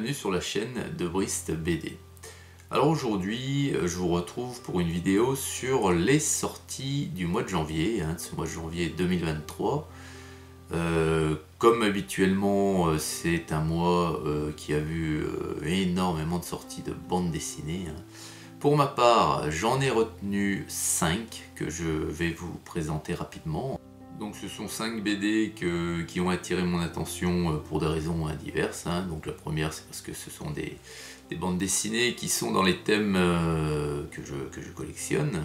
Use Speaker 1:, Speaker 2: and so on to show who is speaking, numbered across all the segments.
Speaker 1: bienvenue sur la chaîne de Brist BD. Alors aujourd'hui, je vous retrouve pour une vidéo sur les sorties du mois de janvier, ce mois de janvier 2023. Comme habituellement, c'est un mois qui a vu énormément de sorties de bandes dessinées. Pour ma part, j'en ai retenu 5 que je vais vous présenter rapidement. Donc ce sont 5 BD qui ont attiré mon attention pour des raisons diverses. Donc la première, c'est parce que ce sont des bandes dessinées qui sont dans les thèmes que je collectionne.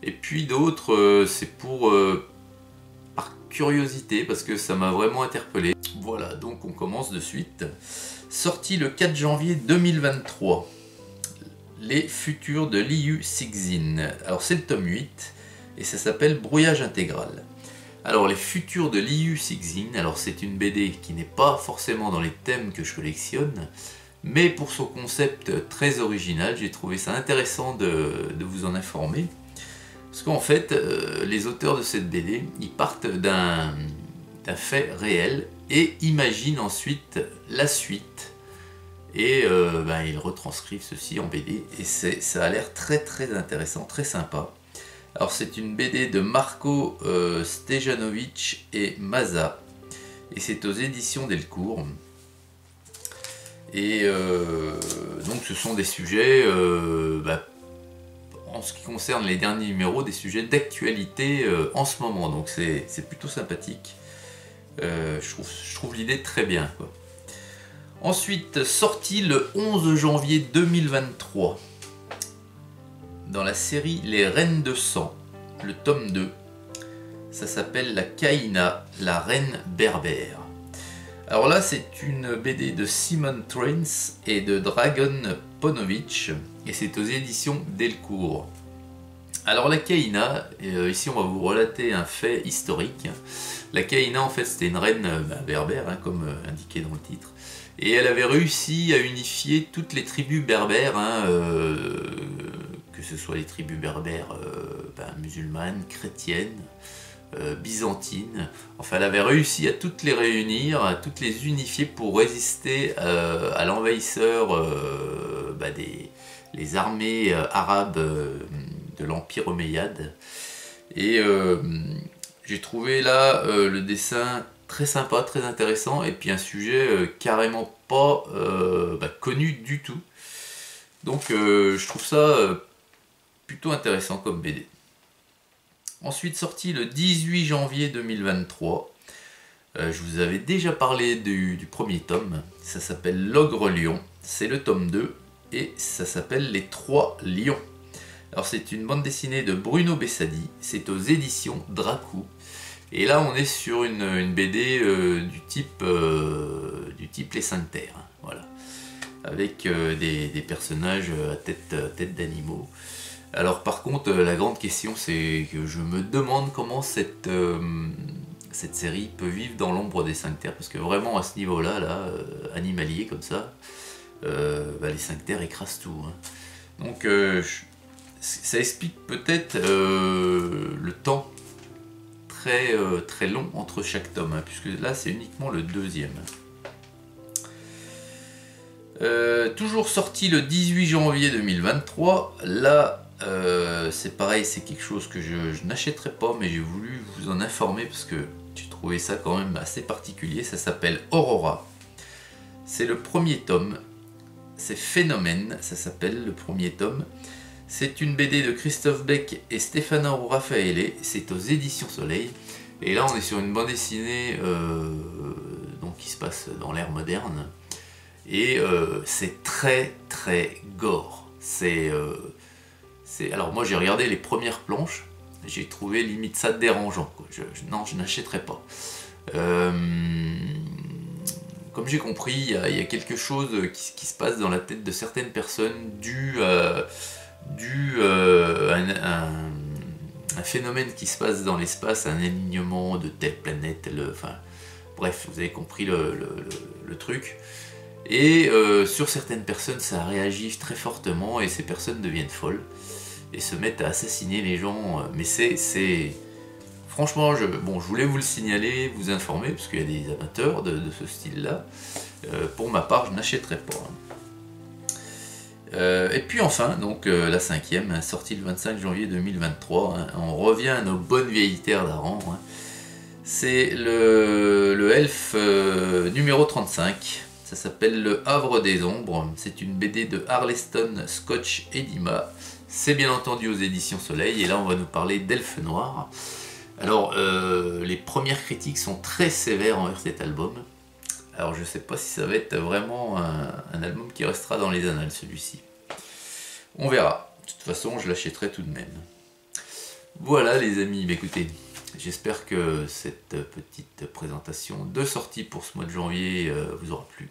Speaker 1: Et puis d'autres, c'est par curiosité, parce que ça m'a vraiment interpellé. Voilà, donc on commence de suite. Sorti le 4 janvier 2023. Les futurs de Liu Cixin. Alors c'est le tome 8 et ça s'appelle Brouillage intégral. Alors les futurs de Liu Cixin, alors c'est une BD qui n'est pas forcément dans les thèmes que je collectionne, mais pour son concept très original, j'ai trouvé ça intéressant de vous en informer. Parce qu'en fait, les auteurs de cette BD, ils partent d'un fait réel et imaginent ensuite la suite. Et ils retranscrivent ceci en BD et ça a l'air très intéressant, très sympa. Alors c'est une BD de Marco Stejanovic et Maza et c'est aux éditions Delcourt. Et donc ce sont des sujets, en ce qui concerne les derniers numéros, des sujets d'actualité en ce moment, donc c'est plutôt sympathique. Je trouve l'idée très bien, quoi. Ensuite, sorti le 11 janvier 2023, dans la série Les Reines de Sang, le tome 2, ça s'appelle La Kaïna, la reine berbère. Alors là, c'est une BD de Simon Trains et de Dragan Ponovic, et c'est aux éditions Delcourt. Alors la Kaïna, ici on va vous relater un fait historique. La Kaïna, en fait, c'était une reine berbère, comme indiqué dans le titre. Et elle avait réussi à unifier toutes les tribus berbères, que ce soit les tribus berbères musulmanes, chrétiennes, byzantines. Enfin, elle avait réussi à toutes les réunir, à toutes les unifier pour résister à l'envahisseur les armées arabes de l'Empire omeyyade. Et j'ai trouvé là le dessin très sympa, très intéressant, et puis un sujet carrément pas connu du tout. Donc je trouve ça plutôt intéressant comme BD. Ensuite sorti le 18 janvier 2023, je vous avais déjà parlé du premier tome, ça s'appelle L'Ogre Lion, c'est le tome 2, et ça s'appelle Les Trois Lions. Alors c'est une bande dessinée de Bruno Bessadi, c'est aux éditions Dracou. Et là, on est sur une BD du type Les 5 Terres, voilà, avec des personnages à tête d'animaux. Alors par contre, la grande question, c'est que je me demande comment cette série peut vivre dans l'ombre des 5 Terres, parce que vraiment à ce niveau-là, animalier comme ça, les 5 Terres écrasent tout. Donc ça explique peut-être le temps très long entre chaque tome, puisque là c'est uniquement le deuxième. Toujours sorti le 18 janvier 2023, là c'est pareil, c'est quelque chose que je n'achèterai pas, mais j'ai voulu vous en informer parce que j'ai trouvé ça quand même assez particulier. Ça s'appelle Aurora, c'est le premier tome, c'est Phénomène, ça s'appelle le premier tome. C'est une BD de Christophe Beck et Stefano Raffaele, c'est aux éditions Soleil. Et là on est sur une bande dessinée qui se passe dans l'ère moderne. Et c'est très gore. Alors moi j'ai regardé les premières planches, j'ai trouvé limite ça dérangeant, quoi. Non, je n'achèterai pas. Comme j'ai compris, il y a quelque chose qui se passe dans la tête de certaines personnes dû à un phénomène qui se passe dans l'espace, un alignement de telle planète, bref, vous avez compris le truc. Et sur certaines personnes, ça réagit très fortement et ces personnes deviennent folles et se mettent à assassiner les gens. Mais Franchement, je voulais vous le signaler, vous informer, parce qu'il y a des amateurs de ce style-là. Pour ma part, je n'achèterai pas. Et puis enfin, donc la 5e, sortie le 25 janvier 2023. Hein, on revient à nos bonnes vieilles terres d'Aran. Hein. C'est le Elf numéro 35. Ça s'appelle Le Havre des Ombres. C'est une BD de Harleston, Scotch et Dima. C'est bien entendu aux éditions Soleil. Et là, on va nous parler d'Elfe Noir. Alors, les premières critiques sont très sévères envers cet album. Alors, je ne sais pas si ça va être vraiment un album qui restera dans les annales, celui-ci. On verra. De toute façon, je l'achèterai tout de même. Voilà, les amis. Écoutez, j'espère que cette petite présentation de sortie pour ce mois de janvier vous aura plu.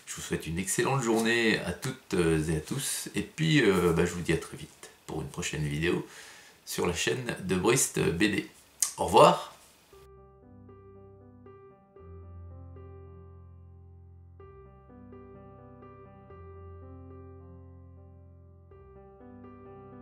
Speaker 1: Je vous souhaite une excellente journée à toutes et à tous. Et puis, je vous dis à très vite pour une prochaine vidéo sur la chaîne de Brist BD. Au revoir!